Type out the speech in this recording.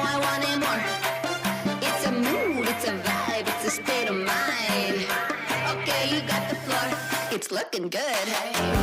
I want it more. It's a mood, it's a vibe, it's a state of mind. Okay, you got the floor. It's looking good.